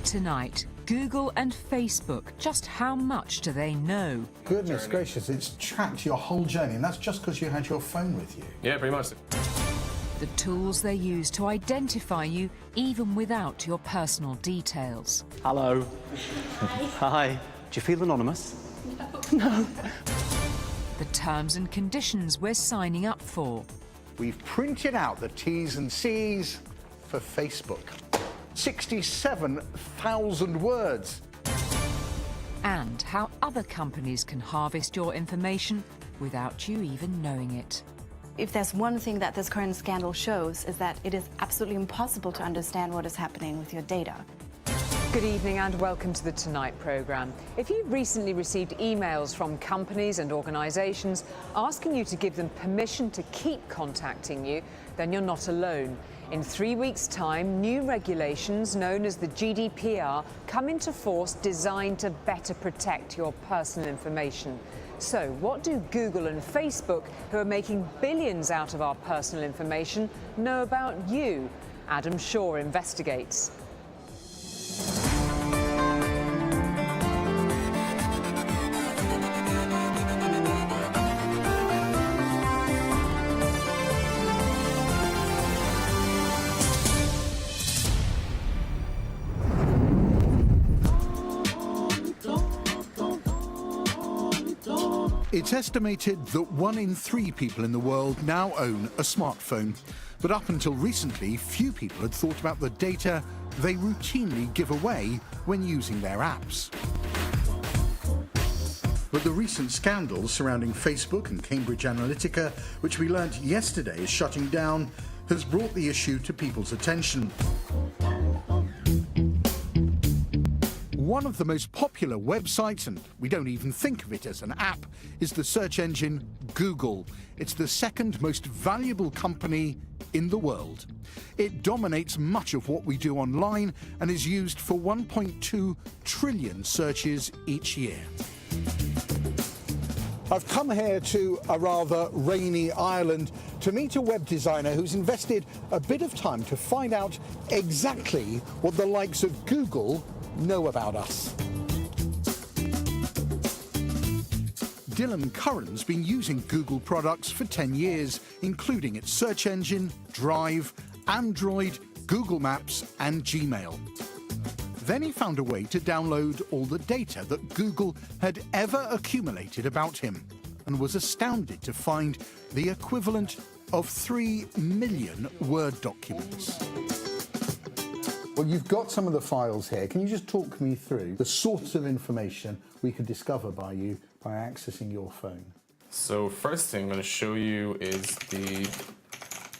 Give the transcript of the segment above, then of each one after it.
Tonight, Google and Facebook, just how much do they know? Goodness gracious, it's tracked your whole journey, and that's just because you had your phone with you. Yeah, pretty much. The tools they use to identify you even without your personal details. Hello. Hi. Do you feel anonymous? No. The terms and conditions we're signing up for. We've printed out the T's and C's for Facebook. 67,000 words. And how other companies can harvest your information without you even knowing it. If there's one thing that this current scandal shows, is that it is absolutely impossible to understand what is happening with your data. Good evening and welcome to the Tonight programme. If you've recently received emails from companies and organisations asking you to give them permission to keep contacting you, then you're not alone. In 3 weeks' time, new regulations known as the GDPR come into force designed to better protect your personal information. So what do Google and Facebook, who are making billions out of our personal information, know about you? Adam Shaw investigates. It's estimated that 1 in 3 people in the world now own a smartphone. But up until recently, few people had thought about the data they routinely give away when using their apps. But the recent scandals surrounding Facebook and Cambridge Analytica, which we learnt yesterday is shutting down, has brought the issue to people's attention. One of the most popular websites, and we don't even think of it as an app, is the search engine Google. It's the second most valuable company in the world. It dominates much of what we do online and is used for 1.2 trillion searches each year. I've come here to a rather rainy Ireland to meet a web designer who's invested a bit of time to find out exactly what the likes of Google know about us. Dylan Curran's been using Google products for 10 years, including its search engine, Drive, Android, Google Maps and Gmail. Then he found a way to download all the data that Google had ever accumulated about him and was astounded to find the equivalent of 3 million Word documents. Well, you've got some of the files here. Can you just talk me through the sorts of information we could discover by you by accessing your phone? So first thing I'm going to show you is the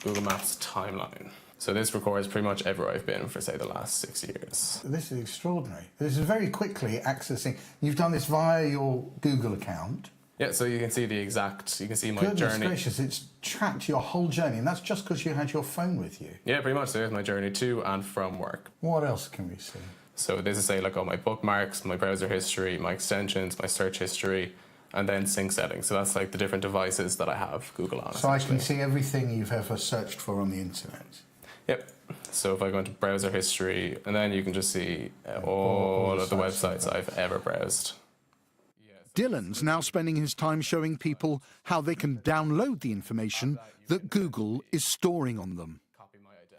Google Maps timeline. So this records pretty much everywhere I've been for, say, the last 6 years. This is extraordinary. This is very quickly accessing. You've done this via your Google account. Yeah, so you can see the exact, you can see my Goodness journey. gracious, it's tracked your whole journey, and that's just because you had your phone with you. Yeah, pretty much. There's my journey to and from work. What else can we see? So this is, say, like all my bookmarks, my browser history, my extensions, my search history, and then sync settings. So that's like the different devices that I have Google on. So I can see everything you've ever searched for on the internet. Yep. So if I go into browser history, and then you can just see all of the websites I've ever browsed. Dylan's now spending his time showing people how they can download the information that Google is storing on them.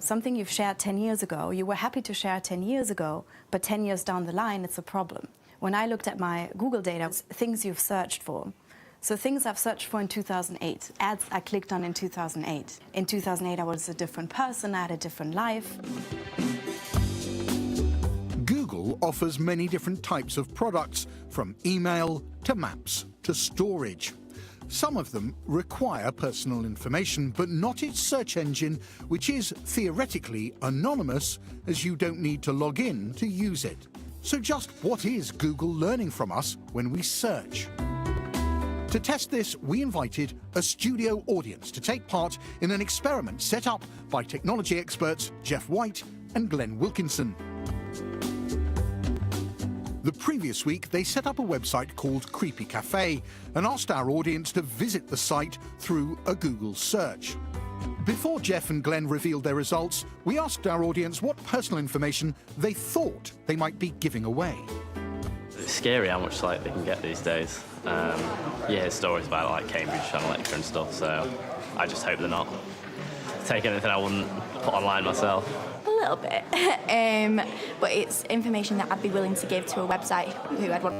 Something you've shared 10 years ago, you were happy to share 10 years ago, but 10 years down the line, it's a problem. When I looked at my Google data, things you've searched for. So things I've searched for in 2008, ads I clicked on in 2008. In 2008, I was a different person, I had a different life. Google offers many different types of products, from email to maps to storage. Some of them require personal information, but not its search engine, which is theoretically anonymous, as you don't need to log in to use it. So just what is Google learning from us when we search? To test this, we invited a studio audience to take part in an experiment set up by technology experts Jeff White and Glenn Wilkinson. The previous week, they set up a website called Creepy Cafe and asked our audience to visit the site through a Google search. Before Jeff and Glenn revealed their results, we asked our audience what personal information they thought they might be giving away. It's scary how much they can get these days. You hear stories about Cambridge Analytica and stuff, so I just hope they're not taking anything I wouldn't put online myself. A little bit, but it's information that I'd be willing to give to a website who I'd want.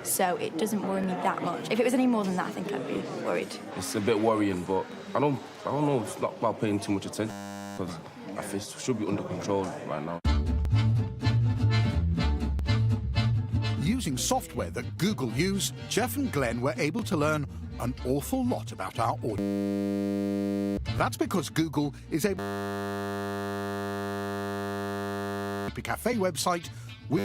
So it doesn't worry me that much. If it was any more than that, I think I'd be worried. It's a bit worrying, but I don't know. It's not about paying too much attention because I think it should be under control right now. Using software that Google use, Jeff and Glenn were able to learn an awful lot about our audience. That's because Google is a cafe website with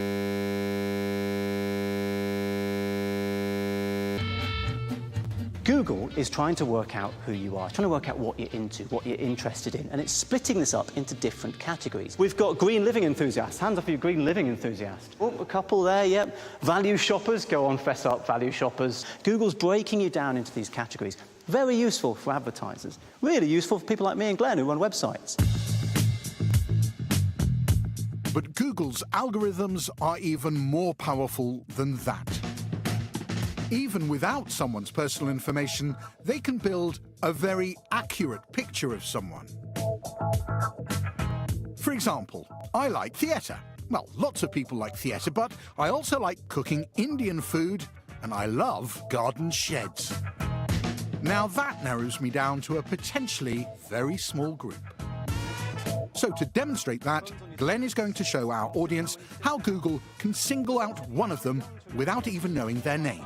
Google is trying to work out who you are, trying to work out what you're into, what you're interested in, and it's splitting this up into different categories. We've got green living enthusiasts. Hands up for you green living enthusiasts. Oh, a couple there, yep. Value shoppers, go on, fess up, value shoppers. Google's breaking you down into these categories. Very useful for advertisers. Really useful for people like me and Glenn who run websites. But Google's algorithms are even more powerful than that. Even without someone's personal information, they can build a very accurate picture of someone. For example, I like theatre. Well, lots of people like theatre, but I also like cooking Indian food, and I love garden sheds. Now that narrows me down to a potentially very small group. So to demonstrate that, Glenn is going to show our audience how Google can single out one of them without even knowing their name.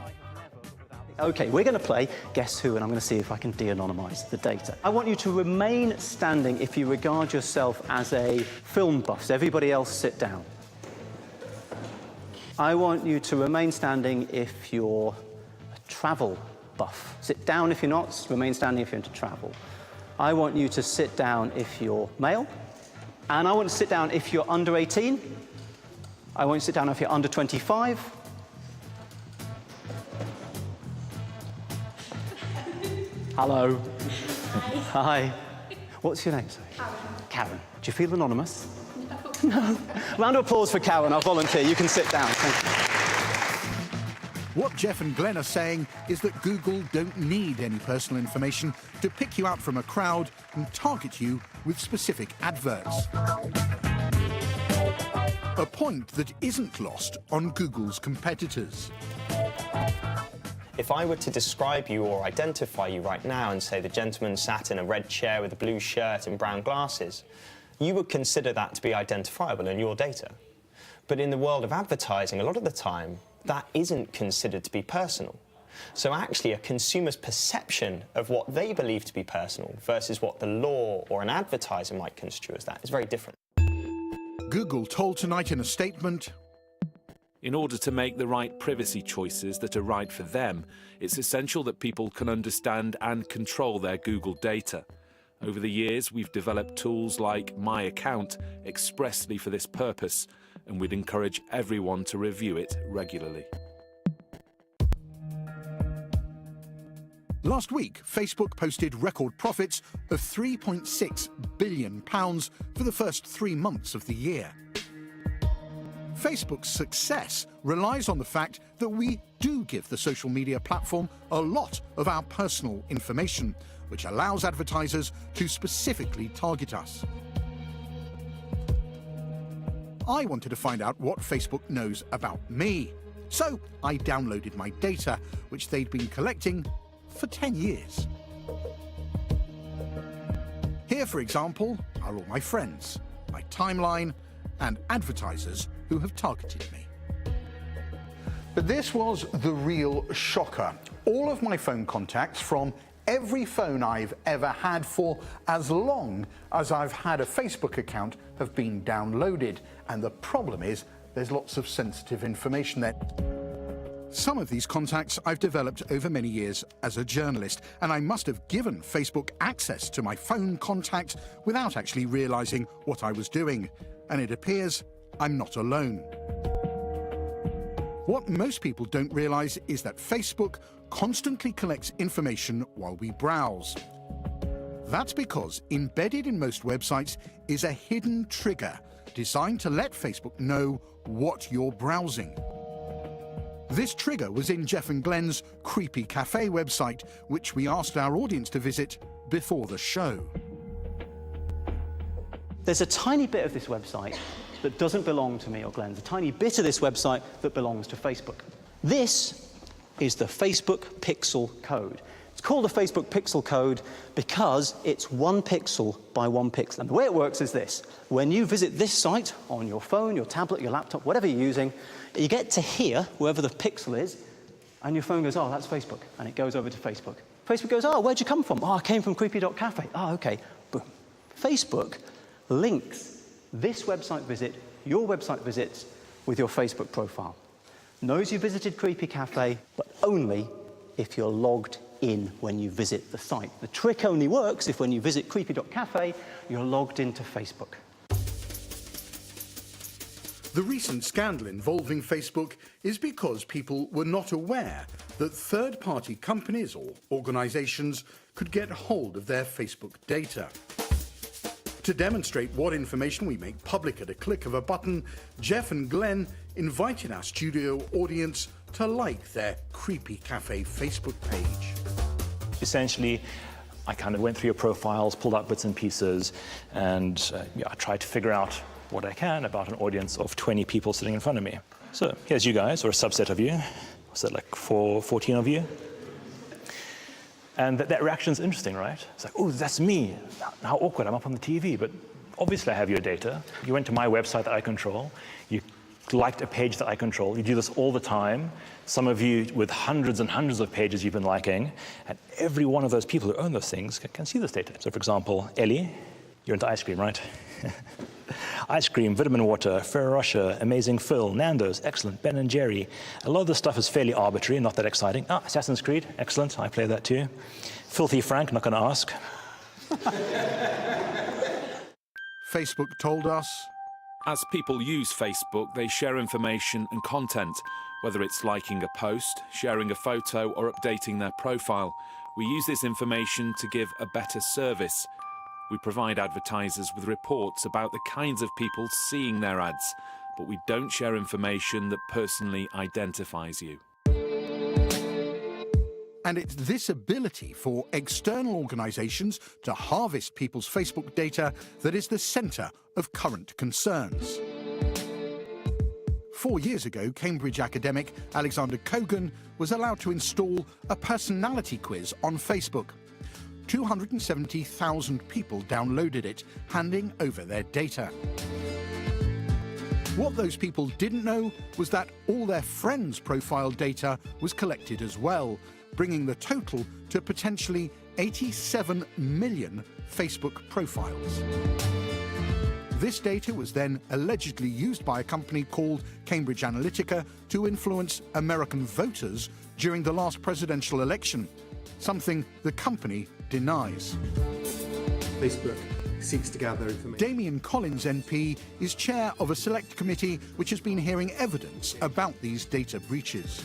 OK, we're going to play Guess Who, and I'm going to see if I can de-anonymise the data. I want you to remain standing if you regard yourself as a film buff. So everybody else sit down. I want you to remain standing if you're a travel buff. Sit down if you're not, remain standing if you're into travel. I want you to sit down if you're male. And I want you to sit down if you're under 18. I want you to sit down if you're under 25. Hello. Hi. Hi. What's your name, sorry? Karen. Karen. Do you feel anonymous? No. Round of applause for Karen. I'll volunteer. You can sit down. Thank you. What Jeff and Glenn are saying is that Google don't need any personal information to pick you out from a crowd and target you with specific adverts. A point that isn't lost on Google's competitors. If I were to describe you or identify you right now and say the gentleman sat in a red chair with a blue shirt and brown glasses, you would consider that to be identifiable in your data. But in the world of advertising, a lot of the time, that isn't considered to be personal. So actually, a consumer's perception of what they believe to be personal versus what the law or an advertiser might construe as that is very different. Google told Tonight in a statement, in order to make the right privacy choices that are right for them, it's essential that people can understand and control their Google data. Over the years, we've developed tools like My Account expressly for this purpose, and we'd encourage everyone to review it regularly. Last week, Facebook posted record profits of £3.6 billion for the first 3 months of the year. Facebook's success relies on the fact that we do give the social media platform a lot of our personal information, which allows advertisers to specifically target us. I wanted to find out what Facebook knows about me, so I downloaded my data, which they'd been collecting for 10 years. Here, for example, are all my friends, my timeline, and advertisers who have targeted me. But this was the real shocker. All of my phone contacts from every phone I've ever had for as long as I've had a Facebook account have been downloaded. And the problem is there's lots of sensitive information there. Some of these contacts I've developed over many years as a journalist, and I must have given Facebook access to my phone contact without actually realizing what I was doing. And it appears I'm not alone. What most people don't realize is that Facebook constantly collects information while we browse. That's because embedded in most websites is a hidden trigger designed to let Facebook know what you're browsing. This trigger was in Jeff and Glenn's Creepy Cafe website, which we asked our audience to visit before the show. There's a tiny bit of this website that doesn't belong to me or Glenn. There's a tiny bit of this website that belongs to Facebook. This is the Facebook pixel code. It's called the Facebook pixel code because it's 1 pixel by 1 pixel. And the way it works is this. When you visit this site on your phone, your tablet, your laptop, whatever you're using, you get to here, wherever the pixel is, and your phone goes, oh, that's Facebook. And it goes over to Facebook. Facebook goes, oh, where'd you come from? Oh, I came from creepy.cafe. Oh, OK. Boom. Facebook links this website visit, your website visits, with your Facebook profile. Knows you visited Creepy Cafe, but only if you're logged in when you visit the site. The trick only works if when you visit creepy.cafe, you're logged into Facebook. The recent scandal involving Facebook is because people were not aware that third-party companies or organisations could get hold of their Facebook data. To demonstrate what information we make public at a click of a button, Jeff and Glenn invited our studio audience to like their Creepy Cafe Facebook page. Essentially, I kind of went through your profiles, pulled out bits and pieces, and I tried to figure out what I can about an audience of 20 people sitting in front of me. So here's you guys, or a subset of you. Was that like 14 of you? And that reaction's interesting, right? It's like, oh, that's me. How awkward, I'm up on the TV. But obviously I have your data. You went to my website that I control. You liked a page that I control. You do this all the time. Some of you with hundreds and hundreds of pages you've been liking. And every one of those people who own those things can see this data. So for example, Ellie, you're into ice cream, right? Ice cream, vitamin water, Ferrero Rocher, Amazing Phil, Nando's, excellent, Ben & Jerry. A lot of this stuff is fairly arbitrary, not that exciting. Ah, Assassin's Creed, excellent, I play that too. Filthy Frank, not going to ask. Facebook told us, as people use Facebook, they share information and content, whether it's liking a post, sharing a photo, or updating their profile. We use this information to give a better service. We provide advertisers with reports about the kinds of people seeing their ads, but we don't share information that personally identifies you. And it's this ability for external organisations to harvest people's Facebook data that is the centre of current concerns. 4 years ago, Cambridge academic Alexander Kogan was allowed to install a personality quiz on Facebook. 270,000 people downloaded it, handing over their data. What those people didn't know was that all their friends' profile data was collected as well, bringing the total to potentially 87 million Facebook profiles. This data was then allegedly used by a company called Cambridge Analytica to influence American voters during the last presidential election, something the company denies. Facebook seeks to gather information. Damien Collins MP is chair of a select committee which has been hearing evidence about these data breaches.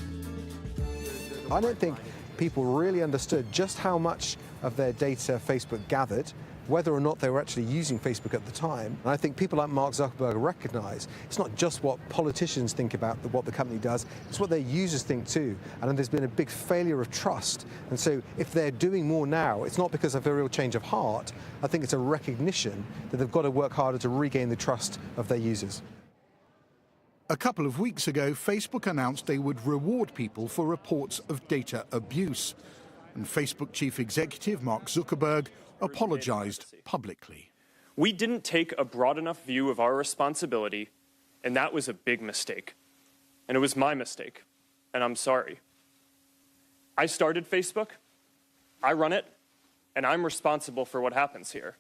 I don't think people really understood just how much of their data Facebook gathered, whether or not they were actually using Facebook at the time. And I think people like Mark Zuckerberg recognize it's not just what politicians think about what the company does, it's what their users think too. And there's been a big failure of trust. And so if they're doing more now, it's not because of a real change of heart. I think it's a recognition that they've got to work harder to regain the trust of their users. A couple of weeks ago, Facebook announced they would reward people for reports of data abuse. And Facebook chief executive Mark Zuckerberg apologized publicly. We didn't take a broad enough view of our responsibility, and that was a big mistake. And it was my mistake, and I'm sorry. I started Facebook, I run it, and I'm responsible for what happens here.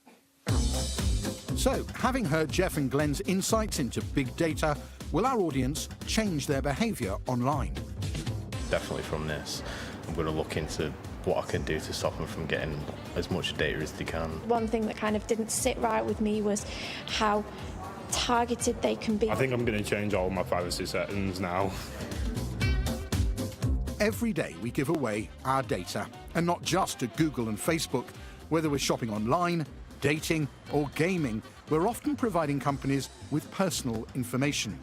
So, having heard Jeff and Glenn's insights into big data, will our audience change their behaviour online? Definitely from this, I'm going to look into what I can do to stop them from getting as much data as they can. One thing that kind of didn't sit right with me was how targeted they can be. I think I'm going to change all my privacy settings now. Every day we give away our data, and not just to Google and Facebook. Whether we're shopping online, dating, or gaming, we're often providing companies with personal information.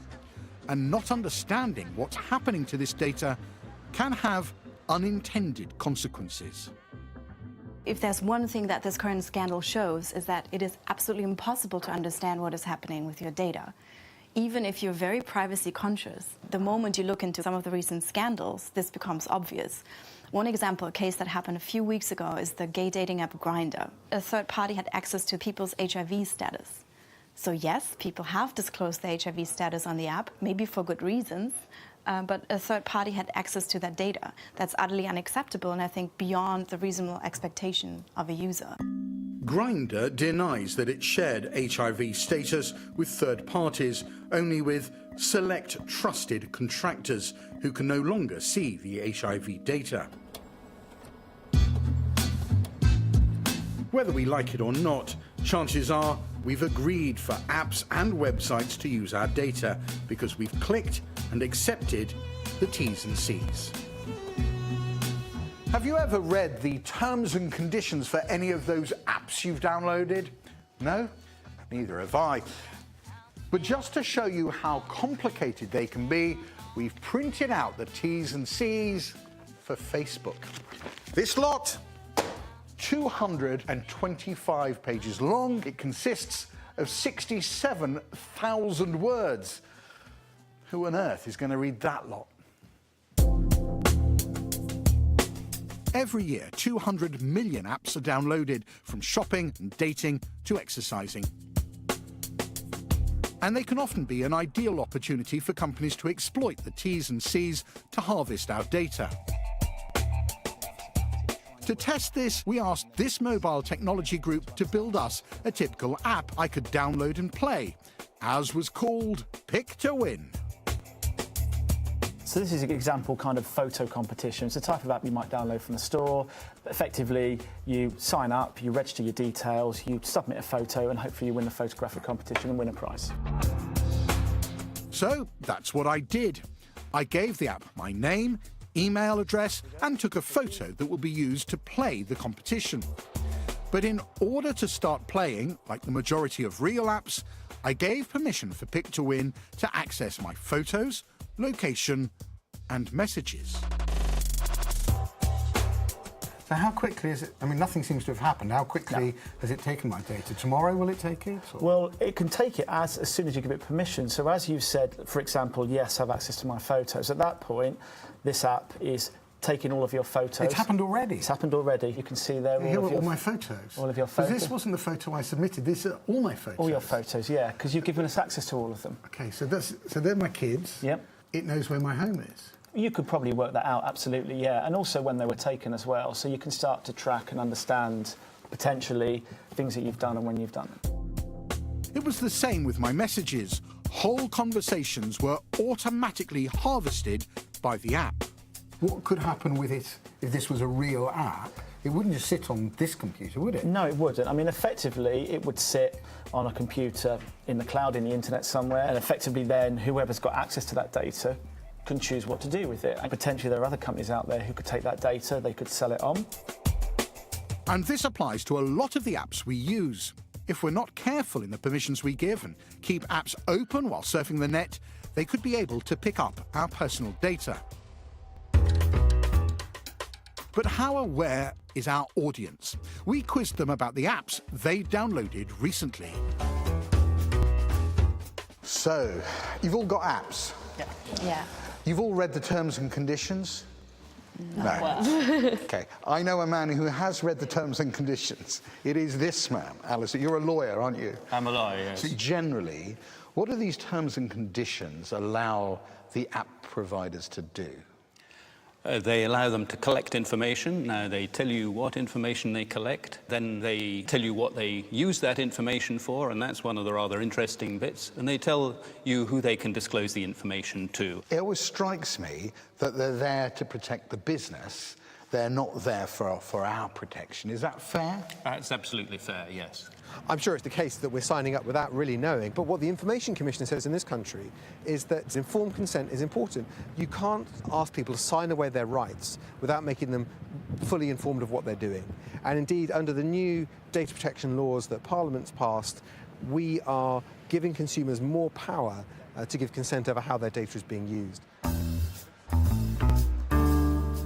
And not understanding what's happening to this data can have unintended consequences. If there's one thing that this current scandal shows, is that it is absolutely impossible to understand what is happening with your data. Even if you're very privacy conscious, the moment you look into some of the recent scandals, this becomes obvious. One example, a case that happened a few weeks ago, is the gay dating app Grindr. A third party had access to people's HIV status. So yes, people have disclosed their HIV status on the app, maybe for good reasons, but a third party had access to that data. That's utterly unacceptable, and I think beyond the reasonable expectation of a user. Grindr denies that it shared HIV status with third parties, only with select trusted contractors who can no longer see the HIV data. Whether we like it or not, chances are we've agreed for apps and websites to use our data because we've clicked and accepted the T's and C's. Have you ever read the terms and conditions for any of those apps you've downloaded? No? Neither have I. But just to show you how complicated they can be, we've printed out the T's and C's for Facebook. This lot, 225 pages long. It consists of 67,000 words. Who on earth is going to read that lot? Every year, 200 million apps are downloaded, from shopping and dating to exercising. And they can often be an ideal opportunity for companies to exploit the T's and C's to harvest our data. To test this, we asked this mobile technology group to build us a typical app I could download and play. Ours was called Pick to Win. So this is an example kind of photo competition. It's a type of app you might download from the store. But effectively, you sign up, you register your details, you submit a photo, and hopefully you win the photographic competition and win a prize. So that's what I did. I gave the app my name, email address, and took a photo that will be used to play the competition. But in order to start playing, like the majority of real apps, I gave permission for Pick to Win to access my photos, location, and messages. So how quickly is it? I mean, nothing seems to have happened. How quickly has it taken my data? Tomorrow will it take it? Or? Well, it can take it as soon as you give it permission. So as you said, for example, yes, have access to my photos. At that point, this app is taking all of your photos. It's happened already? It's happened already. You can see there all of your, my photos. All of your photos. But this wasn't the photo I submitted. These are all my photos. All your photos, yeah, because you've given us access to all of them. OK, so they're my kids. Yep. It knows where my home is. You could probably work that out, absolutely, yeah. And also when they were taken as well. So you can start to track and understand, potentially, things that you've done and when you've done them. It was the same with my messages. Whole conversations were automatically harvested by the app. What could happen with it if this was a real app? It wouldn't just sit on this computer, would it? No, it wouldn't. I mean, effectively, it would sit on a computer in the cloud, in the internet somewhere, and effectively then whoever's got access to that data can choose what to do with it. And potentially there are other companies out there who could take that data, they could sell it on. And this applies to a lot of the apps we use. If we're not careful in the permissions we give and keep apps open while surfing the net, they could be able to pick up our personal data. But how aware is our audience? We quizzed them about the apps they downloaded recently. So, you've all got apps? Yeah. Yeah. You've all read the terms and conditions? No. Well. OK. I know a man who has read the terms and conditions. It is this man, Alistair. You're a lawyer, aren't you? I'm a lawyer, yes. So generally, what do these terms and conditions allow the app providers to do? They allow them to collect information. Now, they tell you what information they collect. Then they tell you what they use that information for, and that's one of the rather interesting bits. And they tell you who they can disclose the information to. It always strikes me that they're there to protect the business. they're not there for our protection. Is that fair? That's absolutely fair, yes. I'm sure it's the case that we're signing up without really knowing, but what the Information Commissioner says in this country is that informed consent is important. You can't ask people to sign away their rights without making them fully informed of what they're doing. And indeed, under the new data protection laws that Parliament's passed, we are giving consumers more power to give consent over how their data is being used.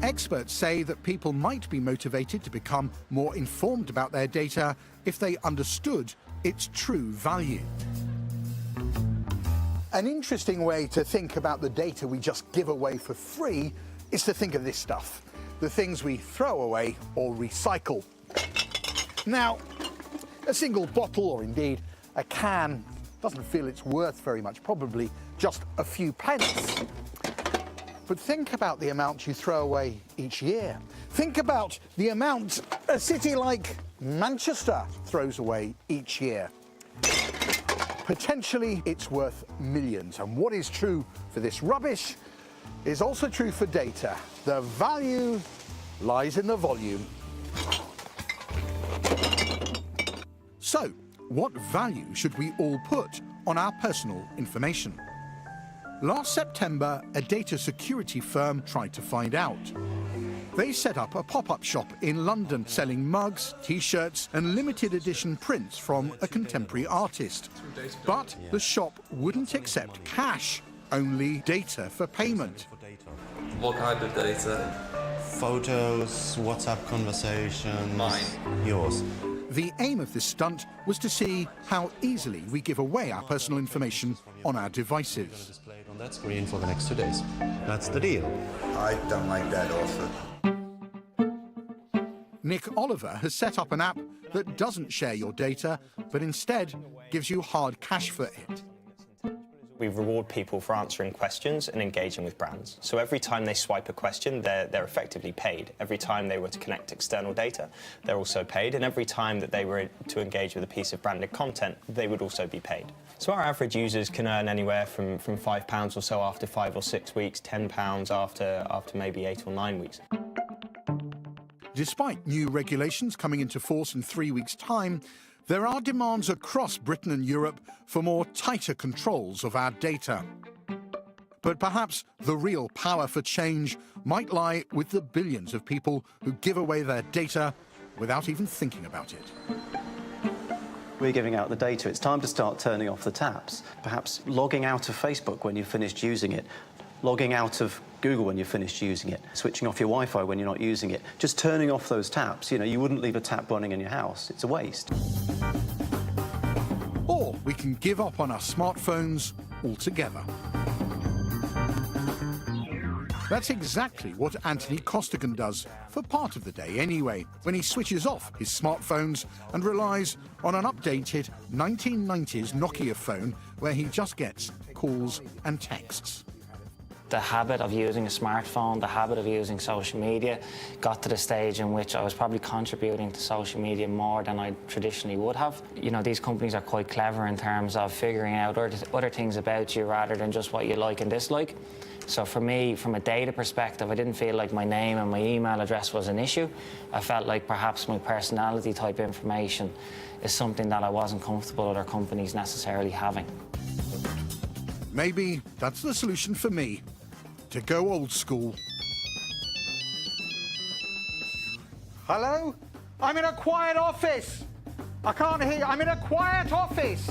Experts say that people might be motivated to become more informed about their data if they understood its true value. An interesting way to think about the data we just give away for free is to think of this stuff, the things we throw away or recycle. Now, a single bottle, or indeed a can, doesn't feel it's worth very much, probably just a few pence. But think about the amount you throw away each year. Think about the amount a city like Manchester throws away each year. Potentially, it's worth millions. And what is true for this rubbish is also true for data. The value lies in the volume. So, what value should we all put on our personal information? Last September, a data security firm tried to find out. They set up a pop-up shop in London selling mugs, T-shirts and limited edition prints from a contemporary artist. But the shop wouldn't accept cash, only data for payment. What kind of data? Photos, WhatsApp conversations. Mine. Yours. The aim of this stunt was to see how easily we give away our personal information on our devices. On that screen for the next 2 days. That's the deal. I don't like that offer. Nick Oliver has set up an app that doesn't share your data, but instead gives you hard cash for it. We reward people for answering questions and engaging with brands. So every time they swipe a question, they're effectively paid. Every time they were to connect external data, they're also paid. And every time that they were to engage with a piece of branded content, they would also be paid. So our average users can earn anywhere from £5 or so after 5 or 6 weeks, £10 after maybe 8 or 9 weeks. Despite new regulations coming into force in 3 weeks' time, there are demands across Britain and Europe for more tighter controls of our data. But perhaps the real power for change might lie with the billions of people who give away their data without even thinking about it. We're giving out the data. It's time to start turning off the taps. Perhaps logging out of Facebook when you've finished using it, logging out of Google when you're finished using it, switching off your Wi-Fi when you're not using it, just turning off those taps. You know, you wouldn't leave a tap running in your house. It's a waste. Or we can give up on our smartphones altogether. That's exactly what Anthony Costigan does, for part of the day anyway, when he switches off his smartphones and relies on an updated 1990s Nokia phone where he just gets calls and texts. The habit of using a smartphone, the habit of using social media got to the stage in which I was probably contributing to social media more than I traditionally would have. You know, these companies are quite clever in terms of figuring out other things about you rather than just what you like and dislike. So for me, from a data perspective, I didn't feel like my name and my email address was an issue. I felt like perhaps my personality type information is something that I wasn't comfortable other companies necessarily having. Maybe that's the solution for me. To go old school. Hello? I'm in a quiet office. I can't hear you. I'm in a quiet office.